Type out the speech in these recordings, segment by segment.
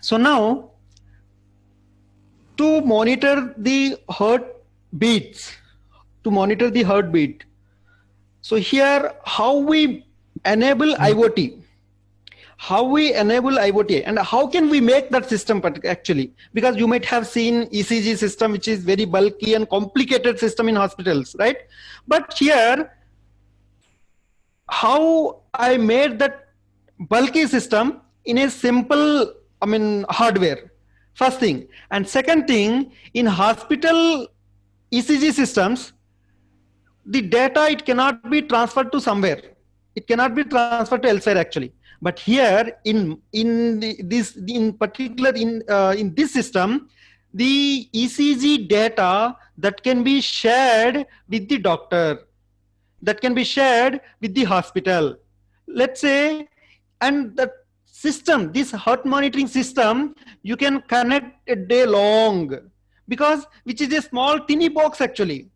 So now, to monitor the heartbeats, to monitor the heartbeat. So here, how we enable IoT, how we enable IoT, and how can we make that system actually? Because you might have seen ECG system, which is very bulky and complicated system in hospitals, right? But here, how I made that bulky system in a simple, hardware, first thing. And second thing, in hospital ECG systems, the data, it cannot be transferred to somewhere. It cannot be transferred to elsewhere actually. But here in particular in this system, the ECG data that can be shared with the doctor, that can be shared with the hospital, let's say. And the system, this heart monitoring system, you can connect a day long, because which is a small tiny box actually,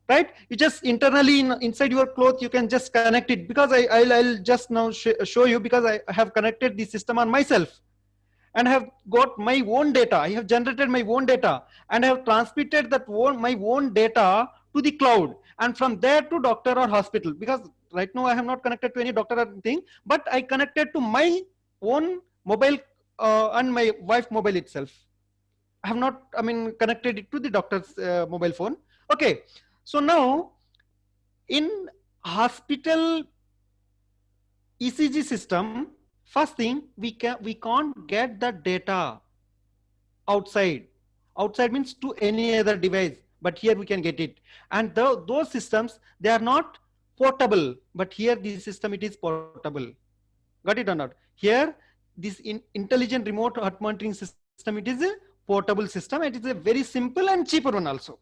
right? You just internally inside your cloth, you can just connect it. Because I'll just now show you, because I have connected the system on myself and have got my own data. I have generated my own data and I have transmitted that my own data to the cloud, and from there to doctor or hospital. Because right now I have not connected to any doctor or thing, but I connected to my own mobile and my wife mobile itself. I have not, connected it to the doctor's mobile phone. Okay. So now in hospital ECG system, first thing, we can't get the data outside. Outside means to any other device, but here we can get it. And those systems, they are not portable, but here this system, it is portable. Got it or not? Here, this intelligent remote heart monitoring system, it is a portable system. It is a very simple and cheaper one also.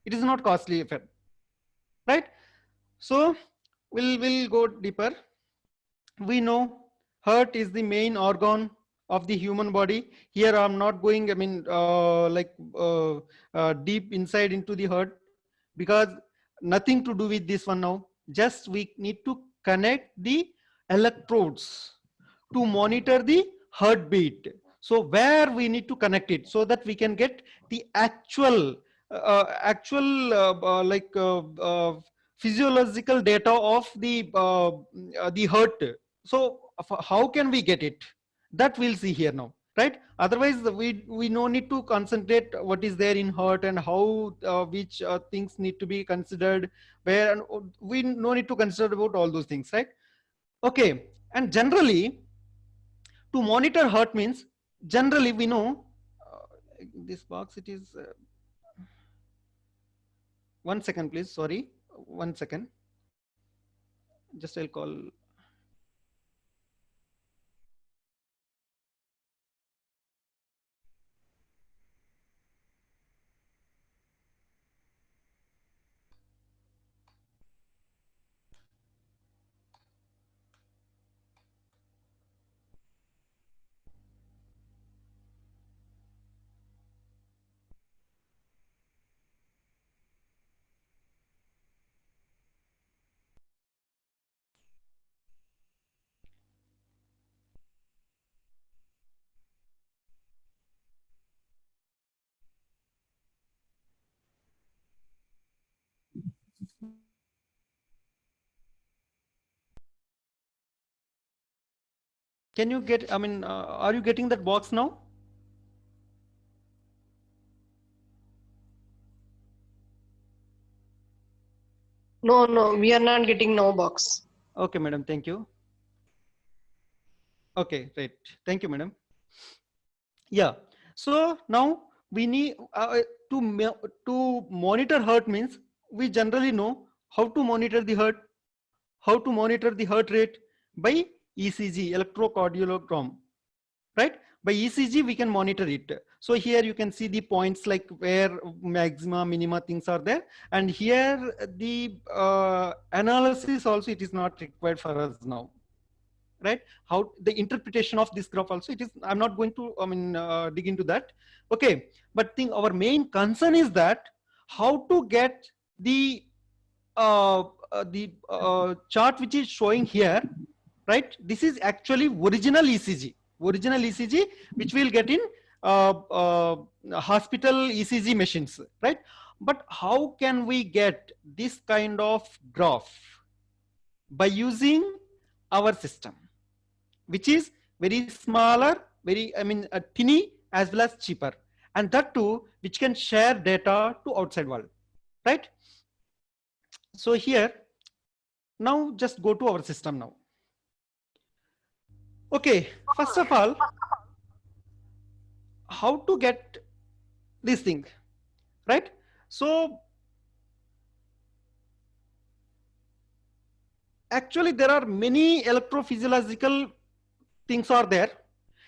It is not costly affair, right? So we'll go deeper. We know heart is the main organ of the human body. Here I'm not going, deep inside into the heart, because nothing to do with this one now. Just we need to connect the electrodes to monitor the heartbeat. So where we need to connect it, so that we can get the actual physiological data of the heart. So how can we get it? That we'll see here now, right? Otherwise we no need to concentrate what is there in heart and how which things need to be considered where, and we no need to consider about all those things, right? Okay. And generally, to monitor heart means, generally we know this box, it is 1 second please, sorry, 1 second, just I'll call. Can you get, are you getting that box now? No, we are not getting no box. Okay, madam, thank you. Okay, right. Thank you, madam. Yeah. So now we need to monitor heart means, we generally know how to monitor the heart, how to monitor the heart rate by ECG, electrocardiogram, right? By ECG we can monitor it. So here you can see the points like where maxima, minima things are there, and here the analysis also, it is not required for us now, right? How the interpretation of this graph also, it is, I'm not going to dig into that. Okay, but our main concern is that how to get the chart which is showing here, right? This is actually original ECG. original ECG, which we'll get in hospital ECG machines, right? But how can we get this kind of graph? By using our system, which is very smaller, very, tiny as well as cheaper, and that too, which can share data to outside world, right? So here, now just go to our system now. Okay, first of all, how to get this thing, right? So actually there are many electrophysiological things are there.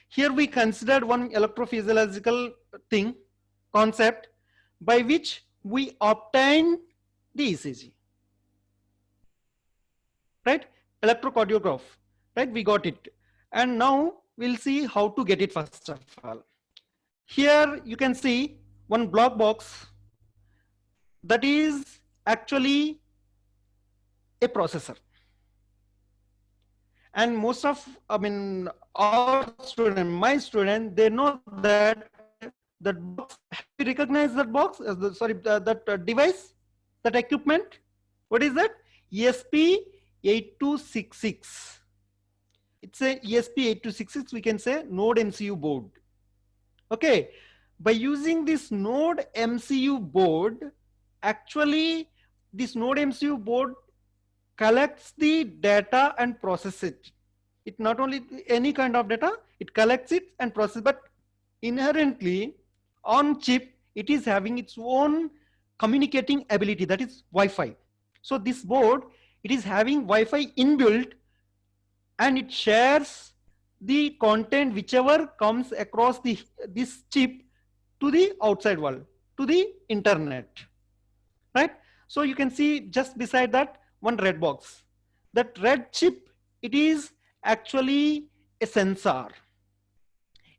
Here we considered one electrophysiological thing, concept, by which we obtain the ECG, right? Electrocardiograph, right? We got it. And now we'll see how to get it first of all. Here you can see one block box that is actually a processor. And most of, our student, my student, they know that that box. Have you recognized that box? That device, that equipment. What is that? ESP8266. It's a ESP8266. We can say Node MCU board. Okay. By using this Node MCU board, actually, this Node MCU board collects the data and process it. It not only any kind of data, it collects it and process, but inherently on chip, it is having its own communicating ability, that is Wi-Fi. So this board, it is having Wi-Fi inbuilt, and it shares the content whichever comes across this chip to the outside world, to the internet, right? So you can see just beside that one red box. That red chip, it is actually a sensor,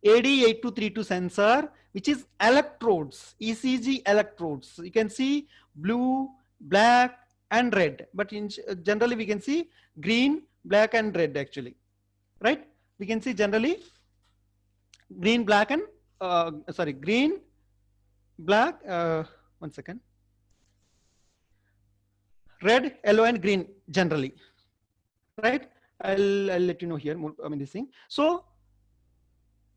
AD8232 sensor, which is electrodes, ECG electrodes. You can see blue, black, and red, but generally we can see green, black, and red actually, right? We can see generally green, black, and green, black, one second, red, yellow, and green generally, right? I'll let you know here, this thing. So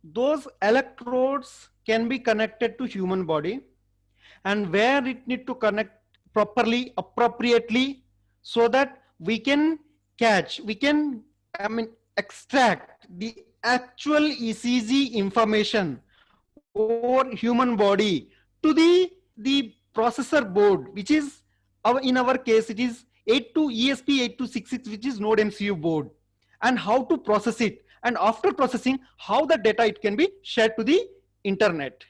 those electrodes can be connected to human body, and where it need to connect properly, appropriately, so that we can catch, we can, extract the actual ECG information over human body to the processor board, which is in our case, it is ESP8266, which is Node MCU board, and how to process it. And after processing, how the data it can be shared to the internet,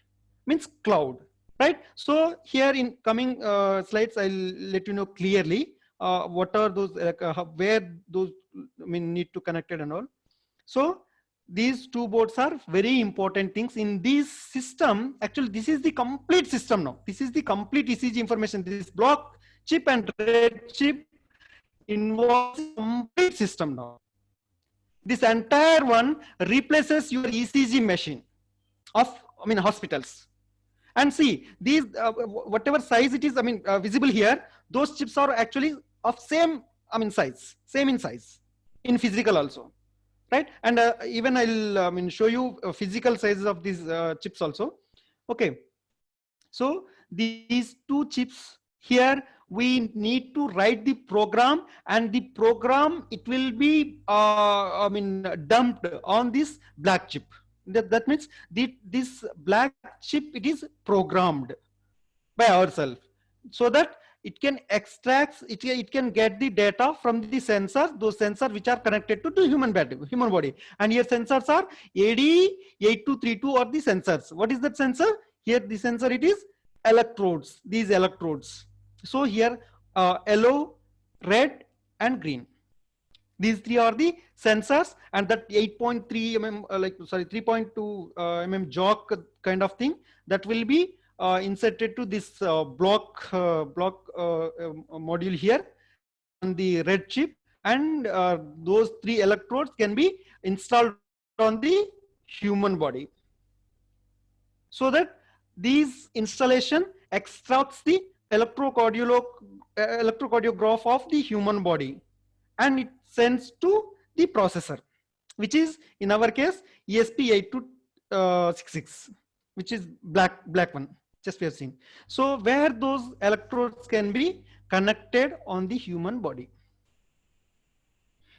means cloud, right? So here in coming slides, I'll let you know clearly what are those, where those need to connect it and all. So these two boards are very important things in this system. Actually, this is the complete system now. This is the complete ECG information. This block chip and red chip involves a complete system now. This entire one replaces your ECG machine of, hospitals. And see, these, whatever size it is, visible here, those chips are actually of same, size, same in size, in physical also, right? And even I'll, show you physical sizes of these chips also. Okay. So these two chips here, we need to write the program, and the program, it will be dumped on this black chip. That means this black chip, it is programmed by ourselves, so that it can extract, it can get the data from the sensors, those sensors which are connected to the human body. And here sensors are AD8232 are the sensors. What is that sensor? Here the sensor, it is electrodes, these electrodes. So here yellow, red, and green. These three are the sensors, and that 8.3 mm, 3.2 mm jock kind of thing, that will be inserted to this block module here on the red chip, and those three electrodes can be installed on the human body, so that these installation extracts the electrocardiograph of the human body, and it sends to the processor, which is in our case ESP8266, which is black one, just we have seen. So where those electrodes can be connected on the human body.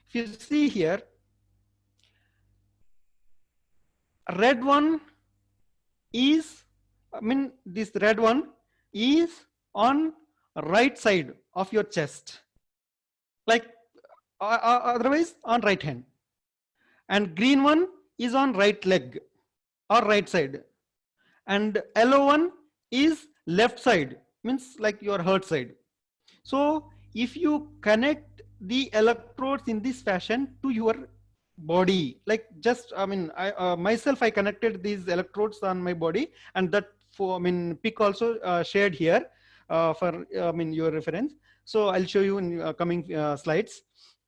If you see here, red one is, this red one is on right side of your chest, like otherwise on right hand, and green one is on right leg or right side, and yellow one is left side, means like your heart side. So if you connect the electrodes in this fashion to your body, like just I myself, I connected these electrodes on my body, and that for pic also shared here for your reference. So I'll show you in coming slides.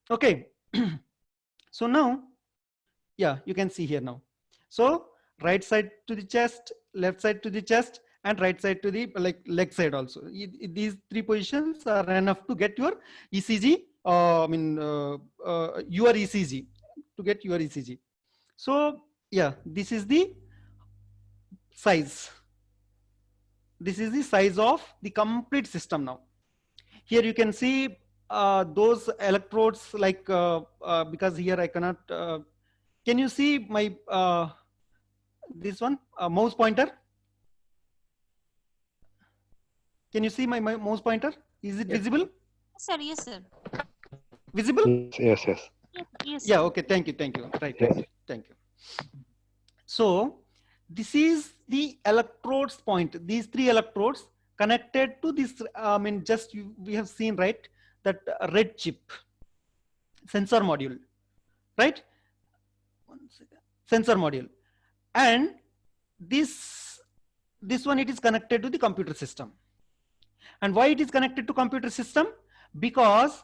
Okay. So now, yeah, you can see here now. So right side to the chest, left side to the chest, and right side to the leg side also. These three positions are enough to get your ECG, your ECG, to get your ECG. So yeah, this is the size. This is the size of the complete system now. Here you can see those electrodes, like because here I cannot. Can you see my this one mouse pointer? Can you see my mouse pointer? Is it visible? Yes, sir. Yes, sir. Visible? Yes. Yes, Yeah. sir. Okay. Thank you. Right. Yes. Thank you. So this is the electrodes point. These three electrodes connected to this. We have seen, right, that red chip sensor module, right? Sensor module, and this one, it is connected to the computer system. And why it is connected to computer system? Because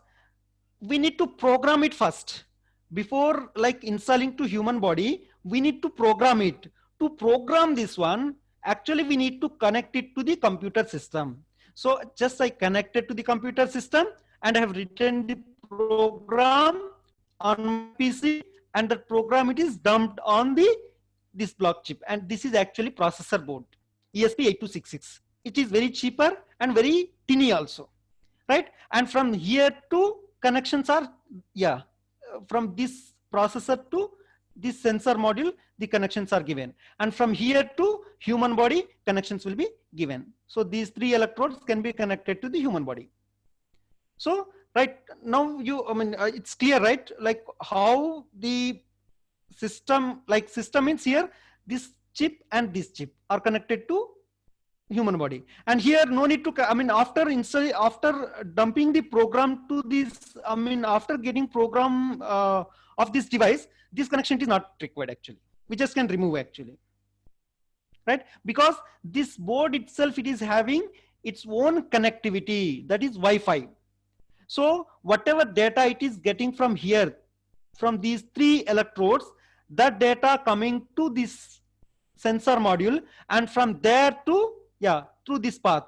we need to program it first. Before like installing to human body, we need to program it. To program this one, actually we need to connect it to the computer system. So just I connected to the computer system, and I have written the program on PC, and the program, it is dumped on this block chip, and this is actually processor board, ESP8266. It is very cheaper and very tiny also, right? And from here to connections are, yeah, from this processor to this sensor module, the connections are given, and from here to human body, connections will be given. So these three electrodes can be connected to the human body. So right now, it's clear, right? Like how the system, like system means here, this chip and this chip are connected to human body, and here no need to, after dumping the program to this, after getting program of this device, this connection is not required actually. We just can remove actually, right? Because this board itself, it is having its own connectivity, that is Wi-Fi. So whatever data it is getting from here, from these three electrodes, that data coming to this sensor module, and from there to, yeah, through this path,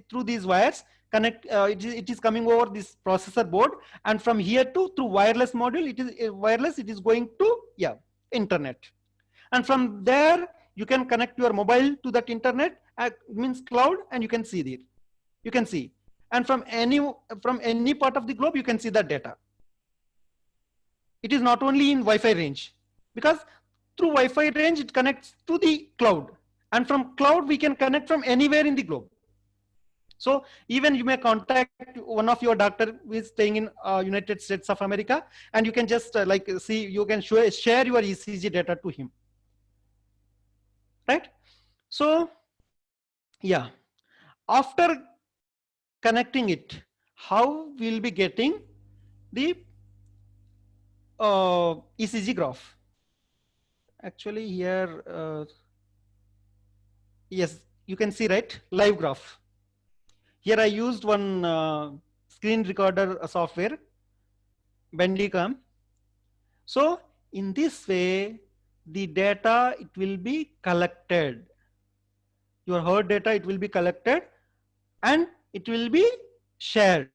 through these wires, connect, it is coming over this processor board, and from here to through wireless module, it is wireless, it is going to, yeah, internet, and from there you can connect your mobile to that internet, means cloud, and you can see it. You can see, and from any part of the globe, you can see that data. It is not only in Wi-Fi range, because through Wi-Fi range it connects to the cloud, and from cloud we can connect from anywhere in the globe. So even you may contact one of your doctor who is staying in United States of America, and you can just see, you can share your ECG data to him, right? So yeah, after connecting it, how we'll be getting the ECG graph? Actually here, yes, you can see, right, live graph. Here I used one screen recorder software, Bandicam. So in this way, the data, it will be collected. Your heart data, it will be collected and it will be shared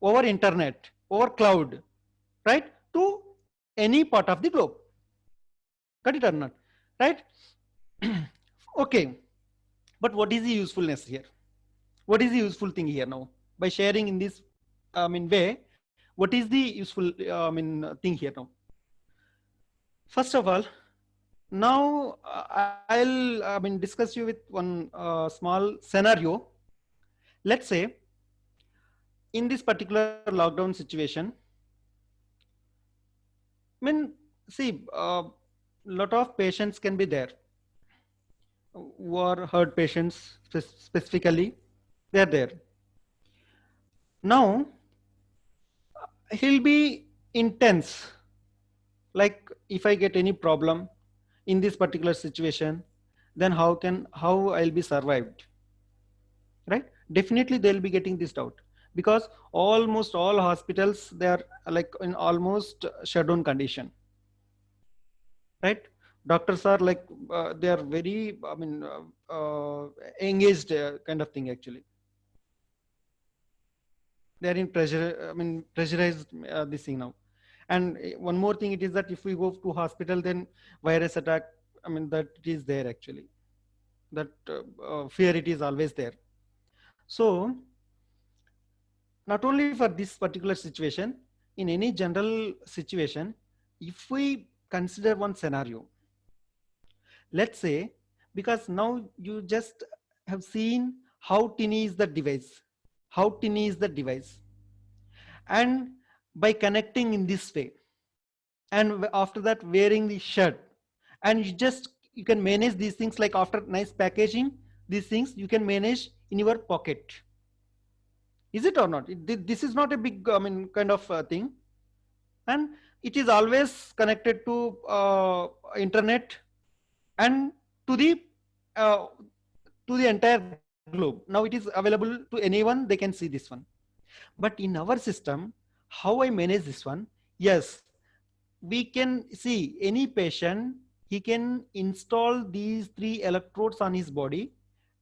over internet, over cloud, right, to any part of the globe. Got it or not? Right? Okay. But what is the usefulness here? What is the useful thing here now? By sharing in this, way, what is the useful, thing here now? First of all, now I'll, discuss you with one small scenario. Let's say in this particular lockdown situation, see, lot of patients can be there who are heart patients specifically. They're there. Now, he'll be intense. Like if I get any problem in this particular situation, then how I'll be survived, right? Definitely they'll be getting this doubt, because almost all hospitals, they are like in almost shutdown condition, right? Doctors are like they are very engaged kind of thing actually. They are in pressure, pressurized this thing now. And one more thing, it is that if we go to hospital, then virus attack, that it is there actually. That fear, it is always there. So not only for this particular situation, in any general situation, if we consider one scenario, let's say, because now you just have seen how tiny is the device, how tiny is the device, and by connecting in this way, and after that wearing the shirt, and you can manage these things, like after nice packaging, these things you can manage in your pocket. Is it or not? This is not a big kind of thing, and it is always connected to internet and to the entire globe. Now it is available to anyone, they can see this one. But in our system, how I manage this one? Yes, we can see any patient, he can install these 3 electrodes on his body,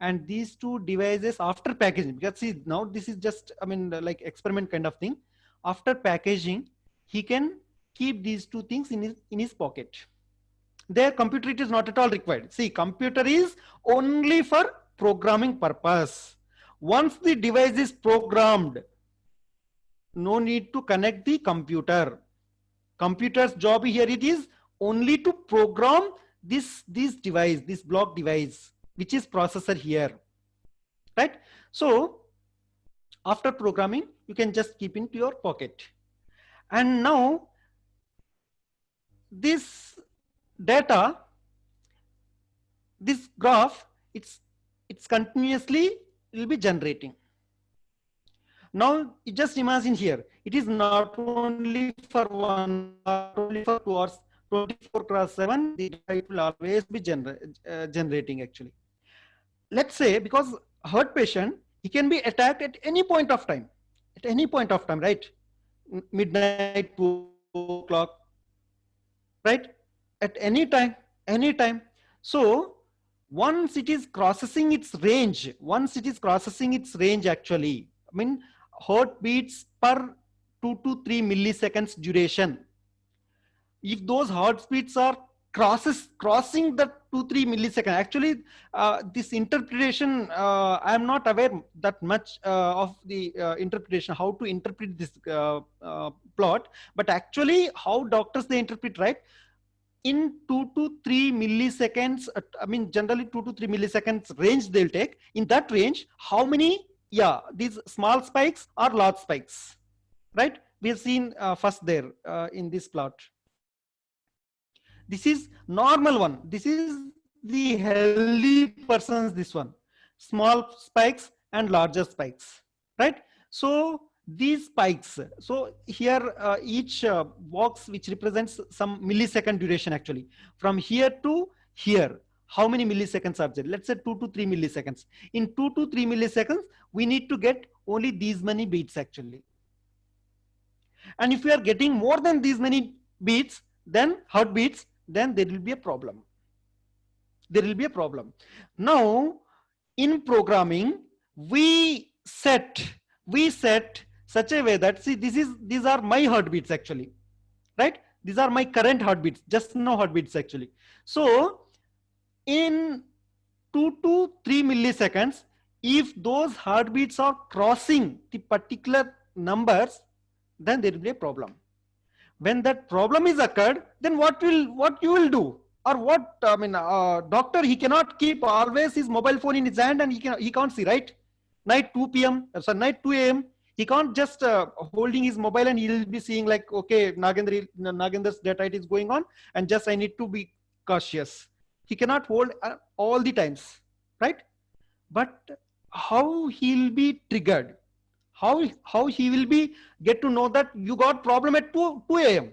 and these 2 devices after packaging, because see, now this is just like experiment kind of thing. After packaging, he can keep these 2 things in his pocket. Their computer, it is not at all required. See, computer is only for programming purpose. Once the device is programmed, no need to connect the computer. Computer's job here, it is only to program this device, this block device, which is processor here, right? So after programming, you can just keep into your pocket. And now this data, this graph, it's continuously will be generating. Now just imagine here, it is not only for 1 hour, only for 2 hours, 24/7, the data will always be generating actually. Let's say, because heart patient, he can be attacked at any point of time, right? Midnight, 2 o'clock, right? At any time. So once it is crossing its range, actually, heartbeats per 2 to 3 milliseconds duration. If those heartbeats are crossing the 2-3 milliseconds, actually this interpretation, I am not aware that much of the interpretation, how to interpret this plot, but actually how doctors, they interpret, right? In 2 to 3 milliseconds, generally 2 to 3 milliseconds range they'll take. In that range, how many, these small spikes or large spikes, right? We have seen first there in this plot. This is normal one. This is the healthy person's, this one. Small spikes and larger spikes, right? So these spikes, so here each box which represents some millisecond duration actually. From here to here, how many milliseconds are there? Let's say 2 to 3 milliseconds. In 2 to 3 milliseconds, we need to get only these many beats actually. And if we are getting more than these many beats, then heartbeats, then there will be a problem. There will be a problem. Now, in programming, we set such a way that, see, these are my heartbeats actually, right? These are my current heartbeats, just now heartbeats actually. So in 2 to 3 milliseconds, if those heartbeats are crossing the particular numbers, then there will be a problem. When that problem is occurred, then what you will do? Or what, I mean, doctor, he cannot keep always his mobile phone in his hand, and he can't see, right? Night 2 p.m. Night 2 a.m. He can't just holding his mobile and he'll be seeing like, okay, Nagendra's data is going on, and just I need to be cautious. He cannot hold all the times, right? But how he'll be triggered? How he will be get to know that you got problem at 2 a.m.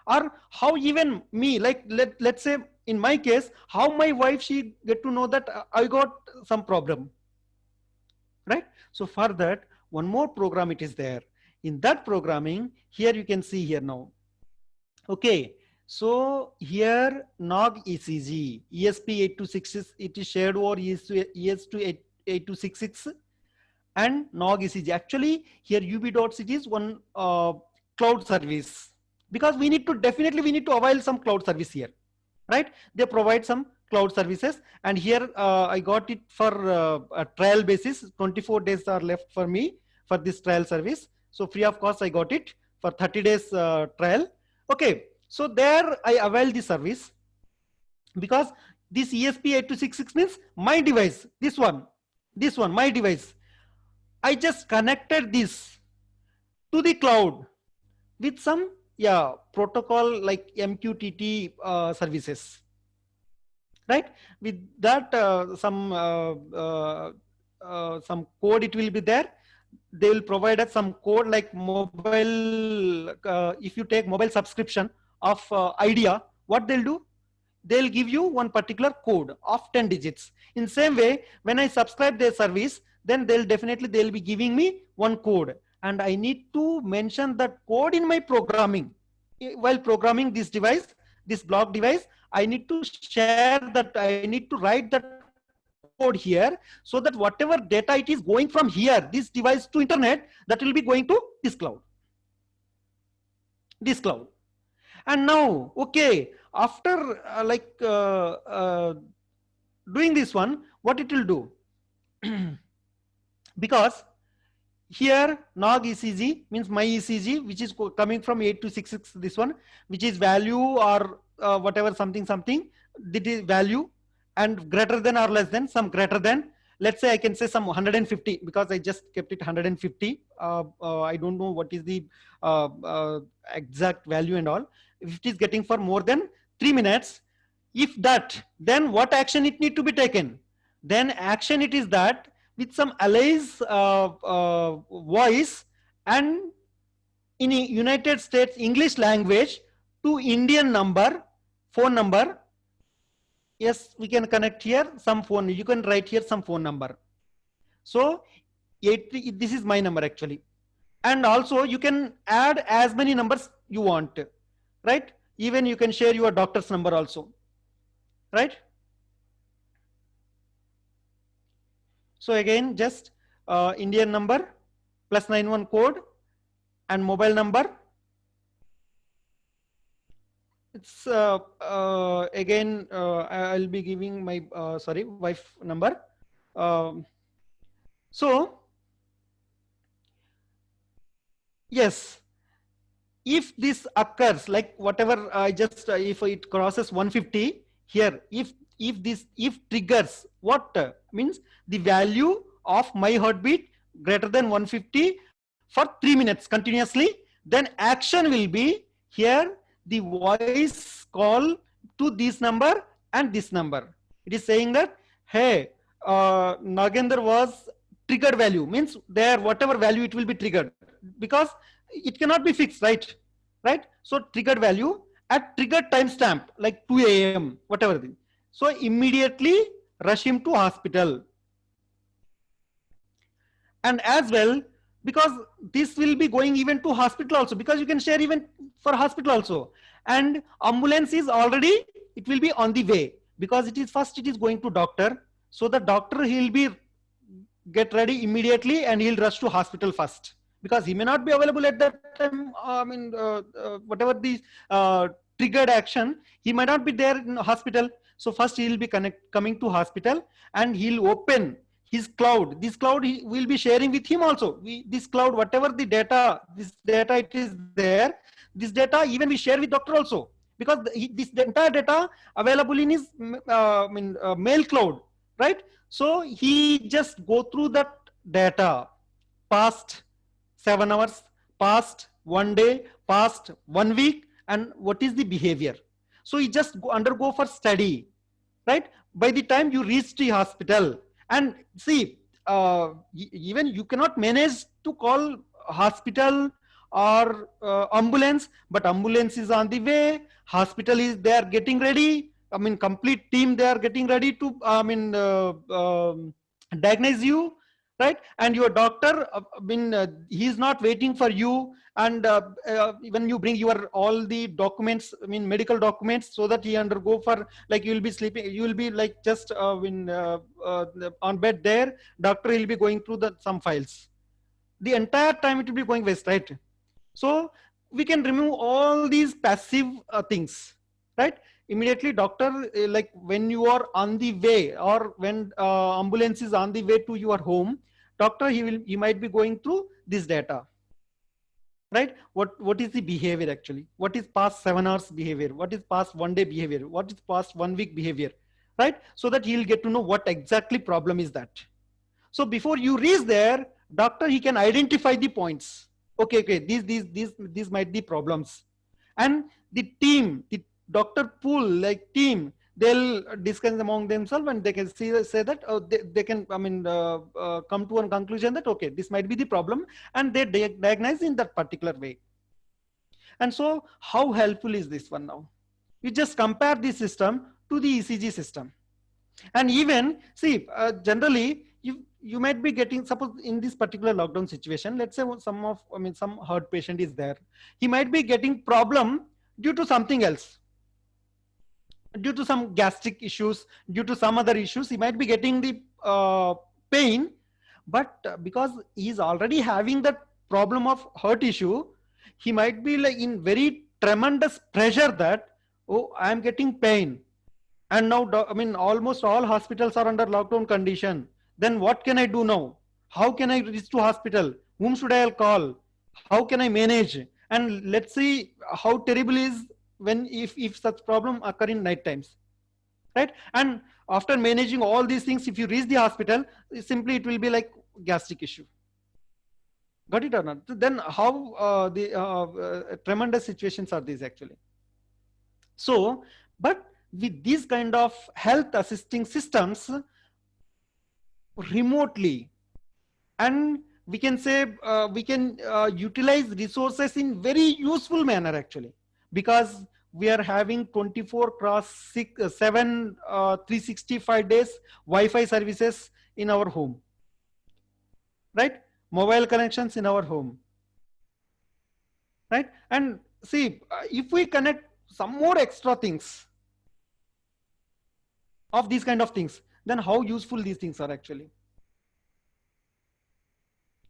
Or how even me, like let's say in my case, how my wife, she get to know that I got some problem, right? So for that, one more program it is there. In that programming, here you can see here now. Okay, so here NOG ECG ESP8266, it is shared over ES8266 and NOG ECG. Actually here UB.CT is one cloud service, because we need to avail some cloud service here, right? They provide some cloud services, and here I got it for a trial basis. 24 days are left for me for this trial service, so free of cost I got it for 30 days trial. Okay, so there I avail the service, because this ESP8266 means my device, this one my device. I just connected this to the cloud with some protocol like MQTT services, right? With that some code it will be there. They will provide us some code like mobile. If you take mobile subscription of Idea, what they'll do? They'll give you one particular code of 10 digits. In same way, when I subscribe their service, then they'll be giving me one code, and I need to mention that code in my programming. While programming this device, this block device, I need to share that, I need to write that code here, so that whatever data it is going from here, this device to internet, that will be going to this cloud. And now, okay, after doing this one, what it will do? Because here NOG ECG means my ECG, which is coming from 8266, this one, which is value or whatever something, that is value, and greater than or less than, some greater than, let's say I can say some 150, because I just kept it 150. I don't know what is the exact value and all. If it is getting for more than 3 minutes, if that, then what action it need to be taken? Then action it is that with some Alice voice and in a United States English language to Indian phone number. Yes, we can connect here some phone. You can write here some phone number. So this is my number actually. And also you can add as many numbers you want, right? Even you can share your doctor's number also, right? So again, just Indian number, +91 code, and mobile number. It's again, I'll be giving my wife number. So yes, if this occurs, like whatever I just if it crosses 150 here, if triggers, what means the value of my heartbeat greater than 150 for 3 minutes continuously, then action will be here the voice call to this number and this number. It is saying that, hey, Nagendra was triggered value, means there whatever value it will be triggered, because it cannot be fixed, right? So triggered value at triggered timestamp like 2 a.m. whatever thing. So immediately rush him to hospital. And as well, because this will be going even to hospital also, because you can share even for hospital also. And ambulance is already, it will be on the way, because it is first it is going to doctor. So the doctor, he'll be get ready immediately and he'll rush to hospital first, because he may not be available at that time. Whatever the triggered action, he might not be there in hospital. So first he will be coming to hospital, and he'll open his cloud. This cloud he will be sharing with him also. This cloud, whatever the data, this data it is there, this data even we share with doctor also, because this entire data available in his mail cloud, right? So he just go through that data, past 7 hours, past 1 day, past 1 week, and what is the behavior. So he just undergo for study, right? By the time you reach the hospital, and see, even you cannot manage to call hospital or ambulance, but ambulance is on the way, hospital is, they are getting ready, complete team, they are getting ready to diagnose you, right? And your doctor, he is not waiting for you. And when you bring your all the documents, medical documents, so that he undergo for, like, you will be sleeping, you will be like just on bed there, doctor will be going through the some files, the entire time it will be going waste, right? So we can remove all these passive things, right? Immediately doctor, like when you are on the way, or when ambulance is on the way to your home, doctor, he might be going through this data, right? What is the behavior actually, what is past 7 hours behavior, what is past 1 day behavior, what is past 1 week behavior, right? So that he'll get to know what exactly problem is that. So before you reach there, doctor, he can identify the points. Okay, these might be problems. And the team, the doctor pool, like team, they'll discuss among themselves, and they can say that they can come to a conclusion that okay, this might be the problem, and they diagnose in that particular way. And so how helpful is this one now? You just compare the system to the ECG system. And even see, generally you might be getting, suppose in this particular lockdown situation, let's say some heart patient is there, he might be getting problem due to something else, due to some gastric issues, due to some other issues, he might be getting the pain. But because he is already having that problem of heart issue, he might be like in very tremendous pressure that, oh, I am getting pain, and now almost all hospitals are under lockdown condition. Then what can I do now? How can I reach to hospital? Whom should I call? How can I manage? And let's see how terrible is when if such problem occur in night times, right? And after managing all these things, if you reach the hospital, simply it will be like gastric issue. Got it or not? Then how the tremendous situations are these actually. So, but with these kind of health assisting systems remotely, and we can say we can utilize resources in very useful manner actually, because we are having 24/7 365 days Wi-Fi services in our home, right? Mobile connections in our home, right? And see, if we connect some more extra things of these kind of things, then how useful these things are actually,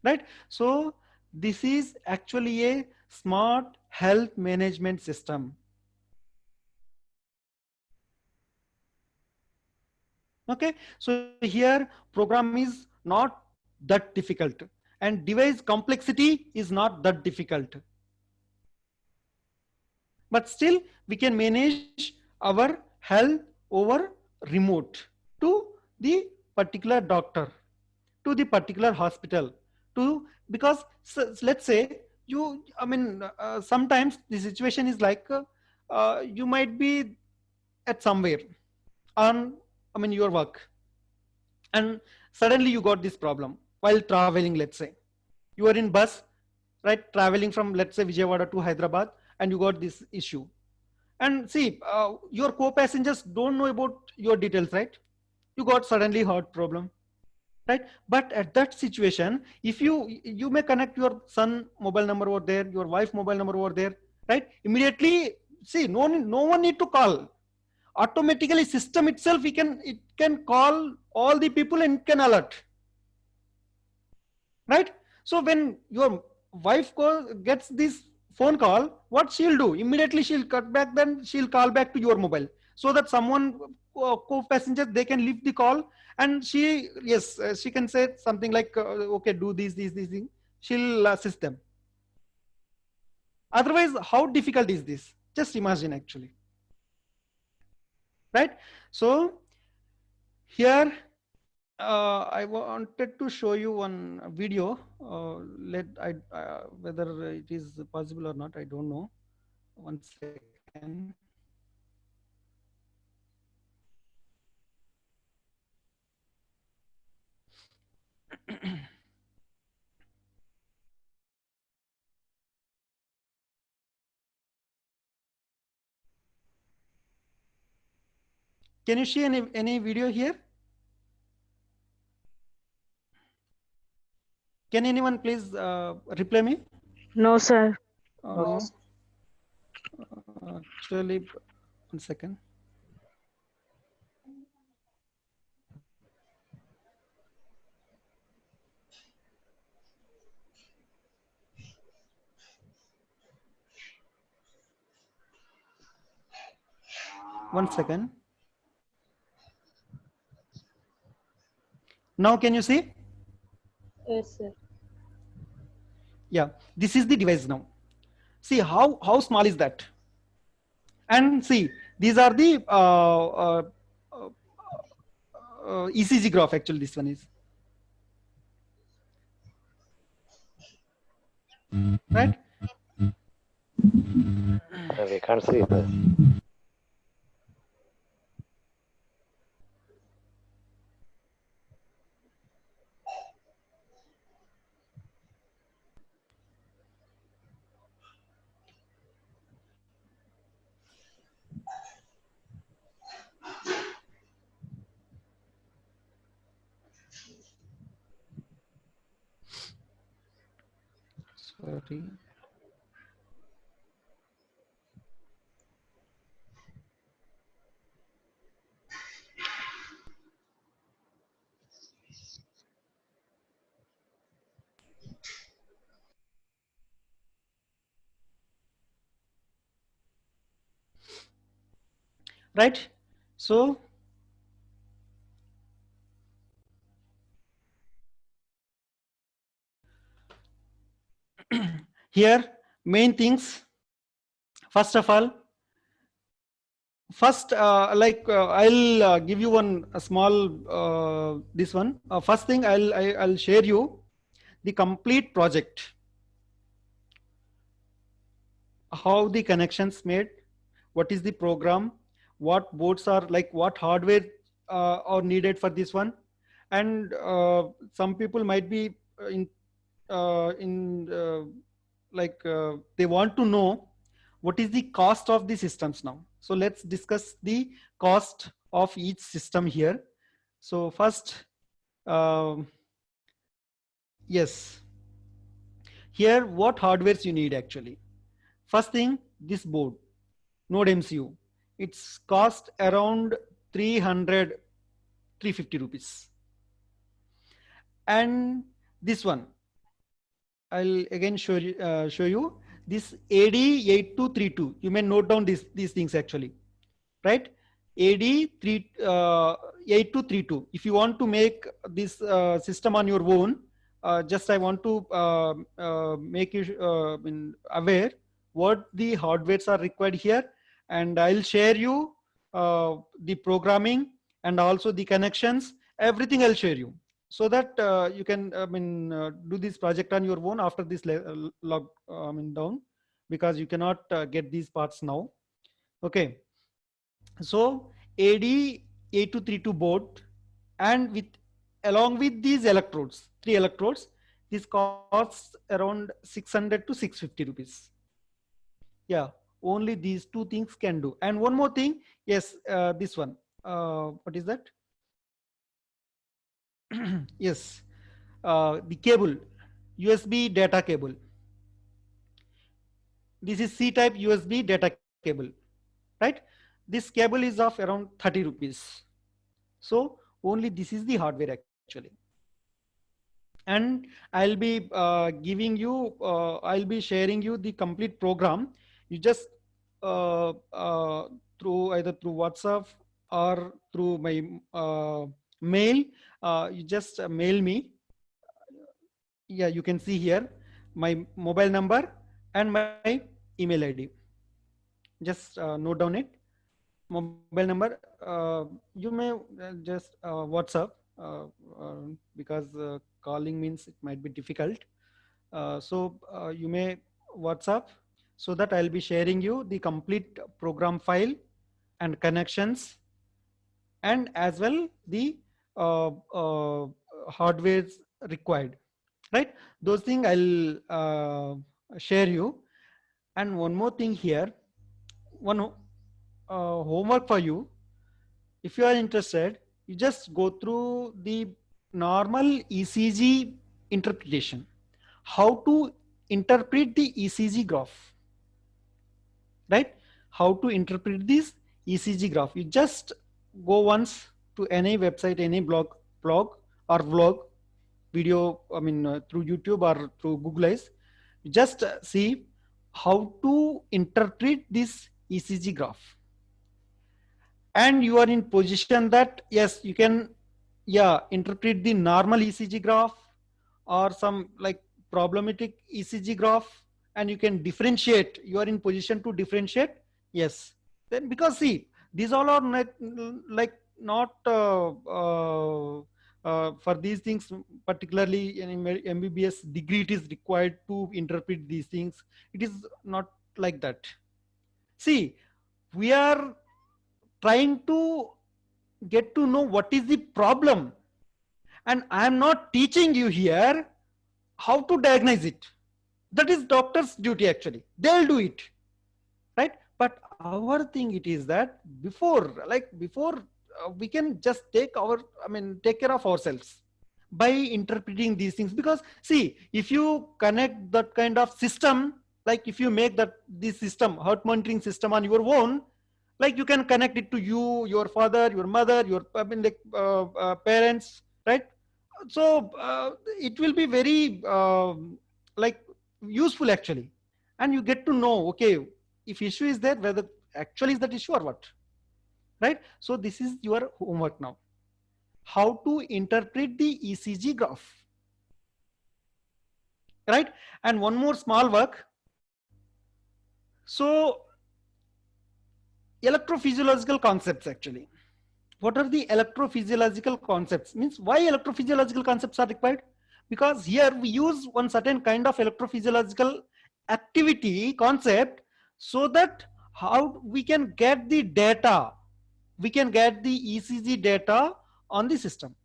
right? So this is actually a smart health management system. Okay, so here program is not that difficult, and device complexity is not that difficult, but still we can manage our health over remote to the particular doctor, to the particular hospital, to, because let's say you, sometimes the situation is like you might be at somewhere on your work, and suddenly you got this problem while traveling. Let's say you are in bus, right, traveling from, let's say, Vijayawada to Hyderabad, and you got this issue. And see, your co-passengers don't know about your details, right? You got suddenly heart problem, right? But at that situation, if you may connect your son mobile number over there, your wife mobile number over there, right? Immediately, see, no one need to call. Automatically system itself, it can call all the people and can alert, right? So when your wife gets this phone call, what she'll do? Immediately she'll cut back, then she'll call back to your mobile, so that someone co-passengers, they can leave the call, and she, yes, she can say something like, okay, do these thing. She'll assist them. Otherwise, how difficult is this? Just imagine, actually, right? So here, I wanted to show you one video. Whether it is possible or not, I don't know. One second. Can you see any video here? Can anyone please reply me? No, sir. No. Actually, one second. One second. Now can you see? Yes, sir. Yeah, this is the device now. See how small is that? And see, these are the ECG graph. Actually, this one is, right? We can't see this. Sorry. Right? So here, main things, first of all, first, I'll give you one a small this one. First thing, I'll share you the complete project, how the connections made, what is the program, what boards are, like what hardware are needed for this one. And some people might be in they want to know what is the cost of the systems now. So let's discuss the cost of each system here. So first, um, yes, here what hardwares you need actually. First thing, this board, Node MCU, it's cost around 300, 350 rupees. And this one, I'll again show you this AD8232. You may note down these things actually, right? AD8232. If you want to make this system on your own, just I want to make you aware what the hardwares are required here, and I'll share you the programming and also the connections. Everything I'll share you, so that you can do this project on your own after this log down, because you cannot get these parts now. Okay. So AD8232 board, and along with these electrodes, 3 electrodes, this costs around 600 to 650 rupees. Yeah, only these two things can do. And one more thing, yes, this one. What is that? Yes, the cable, USB data cable. This is C-type USB data cable, right? This cable is of around 30 rupees. So only this is the hardware actually. And I'll be I'll be sharing you the complete program. You just through either through WhatsApp or through my mail, you just mail me. Yeah, you can see here my mobile number and my email ID. Just note down it. Mobile number, you may just WhatsApp, because calling means it might be difficult. So you may WhatsApp, so that I'll be sharing you the complete program file and connections, and as well the hardware required, right? Those things I'll share you. And one more thing here, one homework for you. If you are interested, you just go through the normal ECG interpretation, how to interpret the ECG graph, right? How to interpret this ECG graph. You just go once to any website, any blog or vlog video, through YouTube or through Google Eyes. You just see how to interpret this ECG graph, and you are in position that yes, you can, yeah, interpret the normal ECG graph or some like problematic ECG graph, and you can differentiate. You are in position to differentiate. Yes, then because see, these all are not like not for these things, particularly in MBBS degree, it is required to interpret these things. It is not like that. See, we are trying to get to know what is the problem, and I am not teaching you here how to diagnose it. That is doctor's duty actually. They'll do it, right? But our thing it is that before we can just take care of ourselves by interpreting these things. Because see, if you connect that kind of system, like if you make that this system, heart monitoring system on your own, like you can connect it to you, your father, your mother, your parents, right? So it will be very like useful actually, and you get to know, okay, if issue is there, whether actually is that issue or what, right? So this is your homework now, how to interpret the ECG graph, right? And one more small work. So electrophysiological concepts actually. What are the electrophysiological concepts? Means why electrophysiological concepts are required? Because here we use one certain kind of electrophysiological activity concept, so that how we can get the data, we can get the ECG data on the system,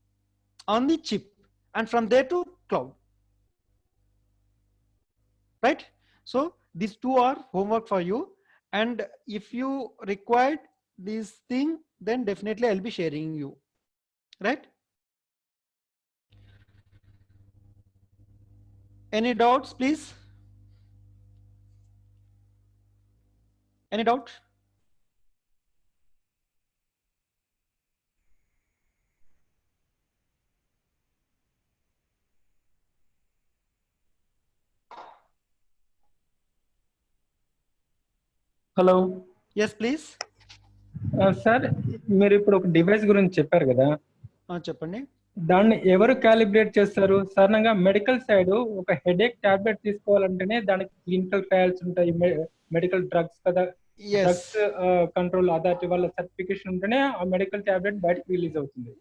on the chip, and from there to cloud, right? So these two are homework for you, and if you required this thing, then definitely I'll be sharing you, right? Any doubts, please? Any doubt? Hello Yes, please. Sir మీరు ఇప్పుడు ఒక device గురించి చెప్పారు కదా, చెప్పండి. దాన్ని ఎవరు calibrate చేస్తారు? సాధారణంగా మెడికల్ సైడ్ ఒక హెడేక్ టాబ్లెట్ తీసుకోవాలంటేనే దానికి క్లినికల్ ట్రయల్స్ ఉంటాయి, మెడికల్ డ్రగ్స్ కదా, డ్రగ్స్ కంట్రోల్ అథారిటీ వాళ్ళ సర్టిఫికేషన్ ఉంటేనే ఆ మెడికల్ టాబ్లెట్ బయటకు రిలీజ్ అవుతుంది.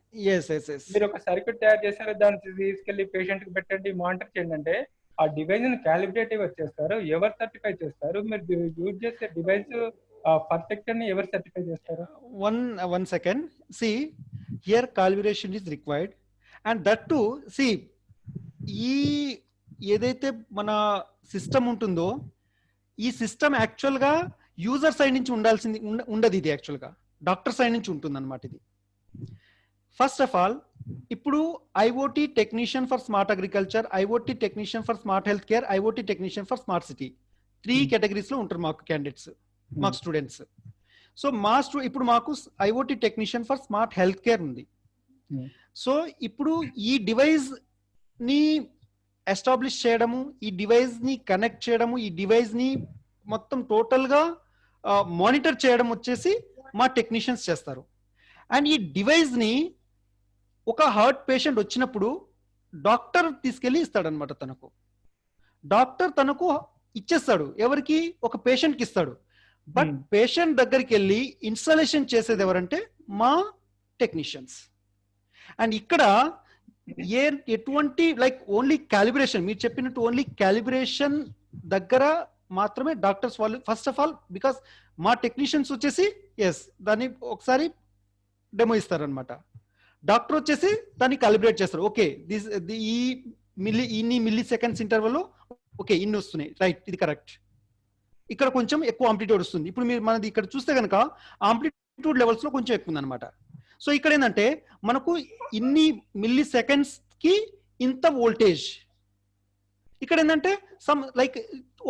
మీరు ఒక సర్క్యూట్ తయారు చేశారు, దాన్ని తీసుకెళ్లి పేషెంట్ కి పెట్టండి, మానిటర్ చేయండి అంటే ఆ డివైస్ ని క్యాలిబ్రేట్ ఎవరు చేస్తారు? ఎవరు సర్టిఫై చేస్తారు? మీరు యూజ్ చేసే డివైస్ పర్ఫెక్ట్ అని ఎవరు సర్టిఫై చేస్తారు? One second. See, here calibration is required, and that too, see, ఈ ఏదైతే మన సిస్టమ్ ఉంటుందో, ఈ సిస్టమ్ యాక్చువల్ గా యూజర్ సైడ్ నుంచి ఉండాల్సింది ఉండదు. ఇది యాక్చువల్ గా డాక్టర్ సైడ్ నుంచి ఉంటుంది అన్నమాట. ఇది ఫస్ట్ ఆఫ్ ఆల్ ఇప్పుడు IoT technician for smart agriculture, IoT technician for smart health care, IoT technician for smart city, 3 categories లో ఉంటారు మాకు క్యాండిడేట్స్, మాకు స్టూడెంట్స్. సో ఇప్పుడు మాకు IoT technician for smart health care ఉంది. సో ఇప్పుడు ఈ డివైస్ ని ఎస్టాబ్లిష్ చేయడము, ఈ డివైస్ ని కనెక్ట్ చేయడము, ఈ డివైస్ ని మొత్తం టోటల్ గా మానిటర్ చేయడం వచ్చేసి మా టెక్నీషియన్స్ చేస్తారు. అండ్ ఈ డివైస్ ని ఒక హార్ట్ పేషెంట్ వచ్చినప్పుడు డాక్టర్ తీసుకెళ్లి ఇస్తాడనమాట. డాక్టర్ తనకు ఇచ్చేస్తాడు, ఎవరికి? ఒక పేషెంట్ కి ఇస్తాడు. బట్ పేషెంట్ దగ్గరికి వెళ్ళి ఇన్స్టాలేషన్ చేసేది ఎవరంటే మా టెక్నీషియన్స్. అండ్ ఇక్కడ ఎటువంటి లైక్ ఓన్లీ క్యాలిబ్రేషన్, మీరు చెప్పినట్టు ఓన్లీ క్యాలిబ్రేషన్ దగ్గర మాత్రమే డాక్టర్స్ వాళ్ళు ఫస్ట్ ఆఫ్ ఆల్, బికాస్ మా టెక్నీషియన్స్ వచ్చేసి దాన్ని ఒకసారి డెమో ఇస్తారనమాట. డాక్టర్ వచ్చేసి దాన్ని క్యాలిబ్రేట్ చేస్తారు. ఓకే, ఇన్ని మిల్లీ సెకండ్స్ ఇంటర్వెల్లో ఓకే ఇన్ని వస్తున్నాయి, రైట్, ఇది కరెక్ట్, ఇక్కడ కొంచెం ఎక్కువ ఆంప్లిట్యూడ్ వస్తుంది. ఇప్పుడు మీరు మనది ఇక్కడ చూస్తే కనుక ఆంప్లిట్యూడ్ లెవెల్స్ లో కొంచెం ఎక్కువ ఉందన్నమాట. సో ఇక్కడ ఏంటంటే మనకు ఇన్ని మిల్లీ సెకండ్స్ కి ఇంత వోల్టేజ్, ఇక్కడ ఏంటంటే సమ్ లైక్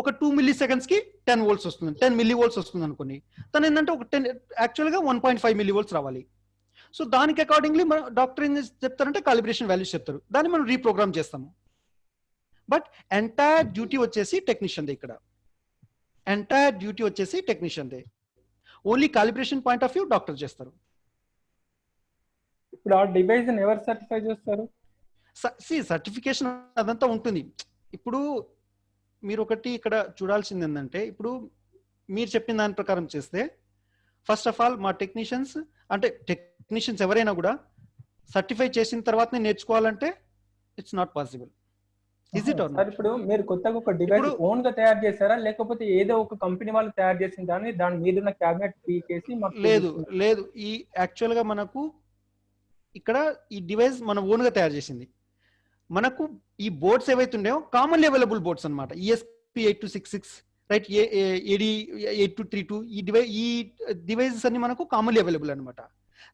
ఒక 2 మిల్లీ సెకండ్స్ కి 10 వోల్ట్స్ వస్తుంది, 10 మిల్లీ వోల్ట్స్ వస్తుంది అనుకోండి. తను ఏంటంటే ఒక 10 యాక్చువల్గా 1.5 మిల్లీ వోల్ట్స్ రావాలి. సో దానికి అకార్డింగ్లీ మన డాక్టర్ ఏం చెప్తారంటే కాలిబ్రేషన్ వాల్యూస్ చెప్తారు, దాన్ని మనం రీప్రోగ్రామ్ చేస్తాము. బట్ ఎంటైర్ డ్యూటీ వచ్చేసి టెక్నీషియన్దే. ఇక్కడ ఎంటైర్ డ్యూటీ వచ్చేసి టెక్నీషియన్దే. Only calibration point of view doctor చేస్తారు. ఇప్పుడు ఆ డివైస్ ఎవరు సర్టిఫై చేస్తారు? సర్టిఫికేషన్ అదంతా ఉంటుంది. ఇప్పుడు మీరు ఒకటి ఇక్కడ చూడాల్సింది ఏంటంటే, ఇప్పుడు మీరు చెప్పిన దాని ప్రకారం చేస్తే ఫస్ట్ ఆఫ్ ఆల్ మా టెక్నీషియన్స్ అంటే టెక్నీషియన్స్ ఎవరైనా కూడా సర్టిఫై చేసిన తర్వాతనే నేర్చుకోవాలంటే it's not possible. Is it or not? ఇప్పుడు మీరు కొత్తగా ఒక డివైస్ ఓన్ గా తయారు చేశారా, లేకపోతే ఏదో ఒక కంపెనీ వాళ్ళు తయారు చేసిన దాని మీద ఉన్న క్యాబినెట్ పీకేసి? లేదు, ఈ యాక్చువల్ గా మనకు ఇక్కడ ఈ డివైస్ మనం ఓన్ గా తయారు చేసింది. మనకు ఈ బోర్డ్స్ ఏవైతే ఉండేవో కామన్లీ అవైలబుల్ బోర్డ్స్ అనమాట. ESP 8266, రైట్, AD 8232, ఈ డివైజెస్ అన్ని మనకు కామన్లీ అవైలబుల్ అనమాట.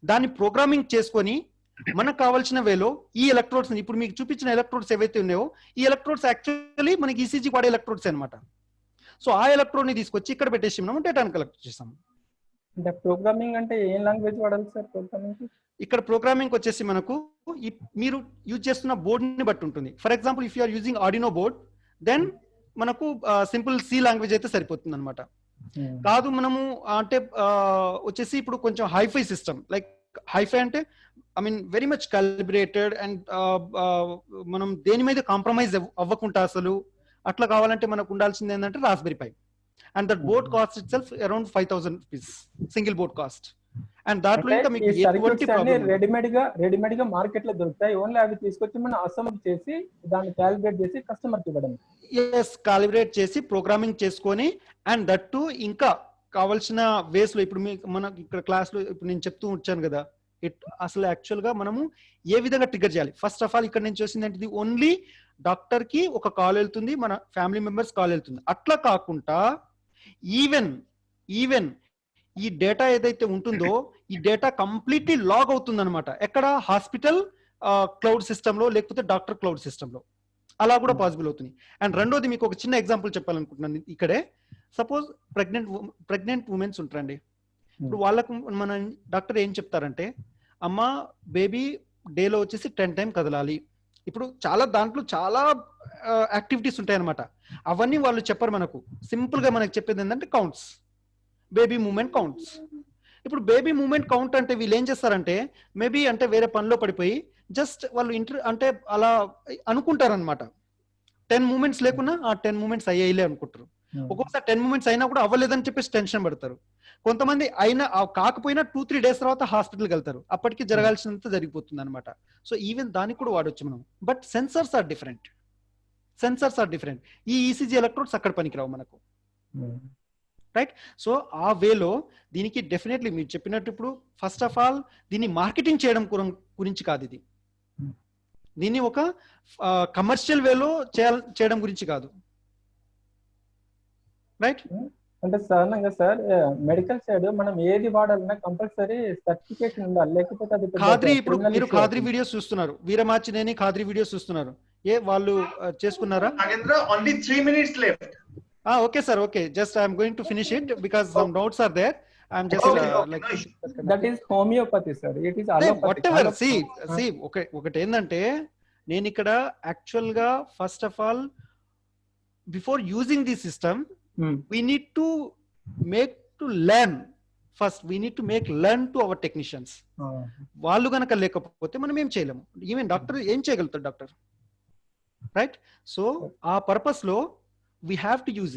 దాన్ని ప్రోగ్రామింగ్ చేసుకొని మనకు కావాల్సిన వేలో ఈ ఎలక్ట్రోడ్స్, ఇప్పుడు మీకు చూపించిన ఎలక్ట్రోడ్స్ ఏవైతే ఉన్నాయో ఈ ఎలక్ట్రోడ్స్ యాక్చువల్లీ మనకి ECG వాడే ఎలక్ట్రోడ్స్ అనమాట. సో ఆ ఎలక్ట్రోడ్ ని తీసుకొచ్చి ఇక్కడ పెట్టేసి మనం డేటాను కలెక్ట్ చేస్తాం. అంటే ప్రోగ్రామింగ్ అంటే ఏం లాంగ్వేజ్ వాడాలి సార్ ప్రోగ్రామింగ్? ఇక్కడ ప్రోగ్రామింగ్ వచ్చేసి మనకు మీరు యూజ్ చేస్తున్న బోర్డ్ ని బట్టి ఉంటుంది. For example if you are using Arduino board, then మనకు సింపుల్ C లాంగ్వేజ్ అయితే సరిపోతుంది అనమాట. కాదు మనము అంటే వచ్చేసి ఇప్పుడు కొంచెం హైఫై సిస్టమ్, లైక్ హైఫై అంటే I mean very much calibrated and మనం దేని మీద కాంప్రమైజ్ అవ్వకుండా అసలు అట్లా కావాలంటే మనకు ఉండాల్సింది ఏంటంటే raspberry pi. And that board cost itself around 5,000 rupees, single board cost. అండ్ దాంట్లో ఇంకా మీకు రెడీమేడ్ గా మార్కెట్ లో దొరుకుతాయి, ఓన్లీ అవి తీసుకొచ్చి మనం అసెంబ్లీ చేసి దాన్ని క్యాలిబ్రేట్ చేసి కస్టమర్ కి ఇవ్వడం. కాలిబ్రేట్ చేసి ప్రోగ్రామింగ్ చేసుకొని, అండ్ దట్ టు ఇంకా కావాల్సిన వేస్ లో ఇప్పుడు మనకి ఇక్కడ క్లాస్ లో ఇప్పుడు నేను చెప్తూ వచ్చాను కదా, అసలు యాక్చువల్ గా మనము ఏ విధంగా ట్రిగర్ చేయాలి. ఫస్ట్ ఆఫ్ ఆల్ ఇక్కడ నేను చూసింది ఏంటిది, ఓన్లీ డాక్టర్ కి ఒక కాల్ వెళ్తుంది, మన ఫ్యామిలీ మెంబర్స్ కాల్ వెళ్తుంది. అట్లా కాకుండా ఈవెన్ ఈ డేటా ఏదైతే ఉంటుందో ఈ డేటా కంప్లీట్లీ లాగ్ అవుతుంది అనమాట. ఎక్కడ? హాస్పిటల్ క్లౌడ్ సిస్టమ్ లో, లేకపోతే డాక్టర్ క్లౌడ్ సిస్టమ్ లో, అలా కూడా పాసిబుల్ అవుతుంది. అండ్ రెండోది మీకు ఒక చిన్న ఎగ్జాంపుల్ చెప్పాలనుకుంటున్నాను. ఇక్కడే సపోజ్ ప్రెగ్నెంట్ ఉమెన్స్ ఉంటారండి. ఇప్పుడు వాళ్ళకు మన డాక్టర్ ఏం చెప్తారంటే, అమ్మ బేబీ డేలో వచ్చేసి 10 టైం కదలాలి. ఇప్పుడు దాంట్లో చాలా యాక్టివిటీస్ ఉంటాయి అనమాట. అవన్నీ వాళ్ళు చెప్పరు మనకు. సింపుల్ గా మనకు చెప్పేది ఏంటంటే కౌంట్స్, బేబీ మూమెంట్ కౌంట్స్. ఇప్పుడు బేబీ మూమెంట్ కౌంట్ అంటే వీళ్ళు ఏం చేస్తారంటే, మేబీ అంటే వేరే పనిలో పడిపోయి జస్ట్ వాళ్ళు అంటే అలా అనుకుంటారనమాట. 10 మూమెంట్స్ లేకున్నా 10 మూమెంట్స్ అయ్యాయిలే అనుకుంటారు. ఒక్కొక్కసారి 10 మూమెంట్స్ అయినా కూడా అవ్వలేదని చెప్పేసి టెన్షన్ పడతారు. కొంతమంది అయినా కాకపోయినా 2-3 డేస్ తర్వాత హాస్పిటల్కి వెళ్తారు, అప్పటికి జరగాల్సినంత జరిగిపోతుంది అనమాట. సో ఈవెన్ దానికి కూడా వాడొచ్చు మనం. But sensors are different. ఈ ECG ఎలక్ట్రోడ్స్ అక్కడ పనికిరావు మనకు, రైట్? సో ఆ వేలో దీనికి డెఫినెట్లీ మీరు చెప్పినట్టు ఇప్పుడు ఫస్ట్ ఆఫ్ ఆల్ దీన్ని మార్కెటింగ్ చేయడం గురించి కాదు, ఇది దీన్ని ఒక కమర్షియల్ వేలో చేయడం గురించి కాదు, రైట్? అంటే సాధారణంగా సార్ మెడికల్ సైడ్ మనం ఏది వాడాలన్నా కంపల్సరీ సర్టిఫికేషన్ ఉండాలి, లేకపోతే అది పెద్ద ఖాద్రి ఇప్పుడు criminal మీరు issue ఖాద్రి అవుతుంది. వీడియోస్ చూస్తున్నారు, వీరమాచినేని ఖాద్రి వీడియోస్ చూస్తున్నారు, ఏ వాళ్ళు చేసుకున్నారా? Nagendra, only 3 minutes left. Okay sir, okay, just I'm going to finish it because some notes are there. I'm just Okay, okay, like no issue. That is homeopathy sir, it is what ever ఒకటి ఏంటంటే నేను ఇక్కడ actual గా first of all before using the system we need to make to learn first, we need to make learn to our technicians. వాళ్ళు గనక లేకపోతే మనం ఏం చేయలేము. ఈవెన్ డాక్టర్ ఏం చేయగలుగుతారు డాక్టర్, రైట్? సో ఆ పర్పస్ లో we have to use it.